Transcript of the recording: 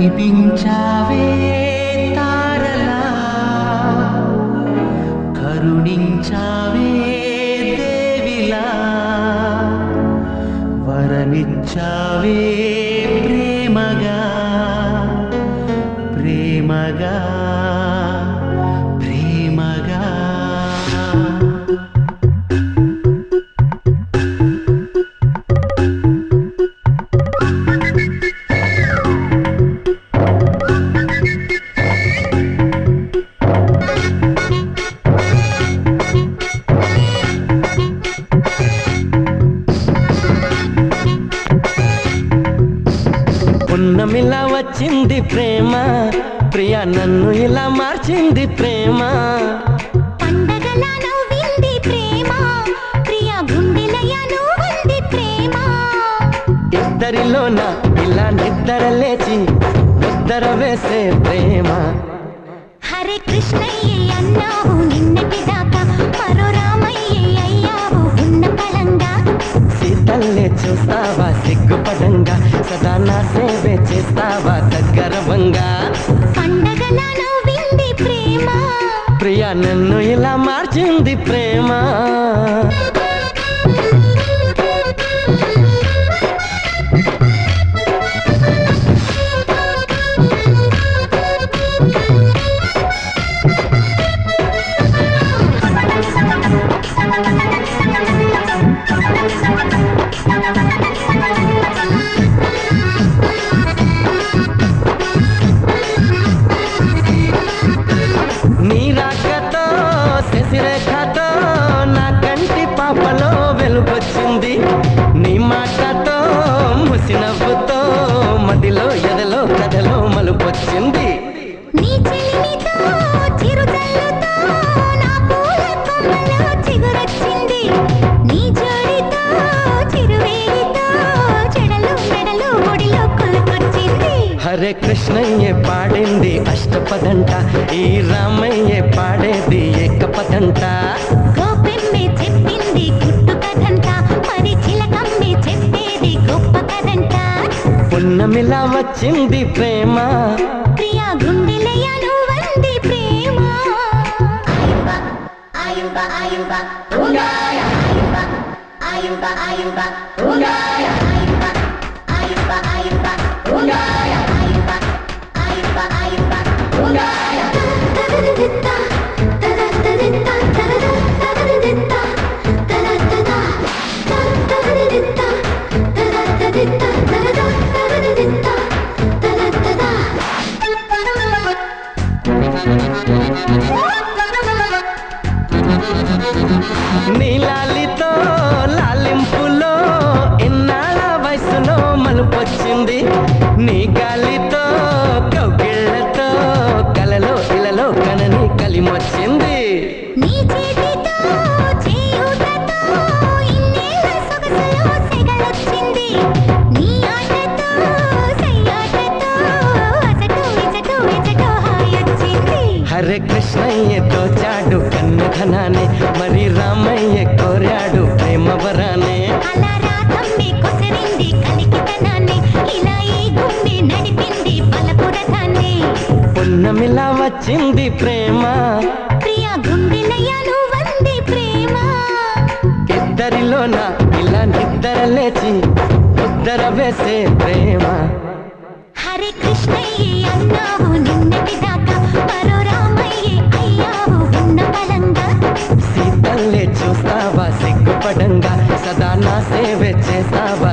కనిపించావే తారలా కరుణించావే దేవిలా వరమిచ్చావే ప్రేమగా ప్రేమగా ప్రేమగా పున్నమిలా వచ్చింది ప్రేమ ప్రియా నన్ను ఇలా మార్చింది ప్రేమ పండగలా నవ్వింది ప్రేమ ప్రియా గుండెలయ నువ్వుంది ప్రేమ ఇద్దరిలోన ఇలా నిద్ర లేచి ముద్దర వేసే ప్రేమ హరే కృష్ణయ్యే అన్నావు నిన్నటి దాకా మరో రామయ్యే అయ్యావు ఉన్న పలంగా సీతల్లే చూస్తావా సిగ్గుపడంగా సదా నా సేవే చేస్తావా దగ్గరవంగా పండగలా నవ్వింది ప్రేమ ప్రియా నన్ను ఇలా మార్చింది ప్రేమ నీ రాకతో శశిరేఖతో నా కంటి పాపలో వెలుగొచ్చింది నీ మాటతో ముసినవ్వుతో మదిలో ఎదలో కథలో మలుపొచ్చింది నీ చెలిమితో చిరుజల్లుతో నా పూల కొమ్మలో చిగురొచ్చింది నీ జోడితో చిరువేలితో చెడలు మెడలు ఒడిలో కొలుకొచ్చింది హరే కృష్ణయ్యే పాడింది అష్టపదంట ఈ రామయ్యే పాడేది ఏకపదంట గోపెమ్మే చెప్పింది గుట్టు కథంట మరి చిలకమ్మే చెప్పేది గొప్ప కథంట పున్నమిలా వచ్చింది ప్రేమ ప్రియా గుండెలయ నువ్వంది ప్రేమ ఆయుబ ఆయుబ ఉండాయ ఆయుబ ఆయుబ ఉండాయ ఆయుబ ఆయుబ ఉండాయ ఆయుబ ఆయుబ ఉండాయ తదదిత్తా తదదిత్తా తదదిత్తా తదదిత్తా తదదిత్తా తదదిత్తా తదదిత్తా తదదిత్తా నీలాలితో లాలింపులో ఎన్నాళ్ళ వయసులో మలుపొచ్చింది నీ గాలితో కౌగిళ్లతో కలలో ఇలలో కనని కలిమొచ్చింది నీ చేతితో చేయుటతో ఇన్నేళ్ళ సొగసులో సెగలొచ్చింది నీ ఆటతో సయ్యాటతో అసటు ఇచటో హాయొచ్చింది హరే కృష్ణయ్యతో చాడు కన్నధనాన్ని మరి రామయ్య కోరాడు ప్రేమవరానే అలా రాతమ్మే కొసరింది కలికితనాన్ని ఇలా ఈ గుమ్మి నడిపింది బలపురథాన్ని పున్నమిలా వచ్చింది ప్రేమ ప్రియా గుండెలయ నువ్వంది ప్రేమ ఇద్దరిలోన ఇలా నిద్ర లేచి ముద్దర వేసే ప్రేమ హరే కృష్ణయ్యే అన్నావు నిన్నటి దాకా మరో రామయ్యే అయ్యావు ఉన్న బలంగా సీతల్లే చూస్తావా సిగ్గుపడంగా సదా నా సేవ చేస్తావా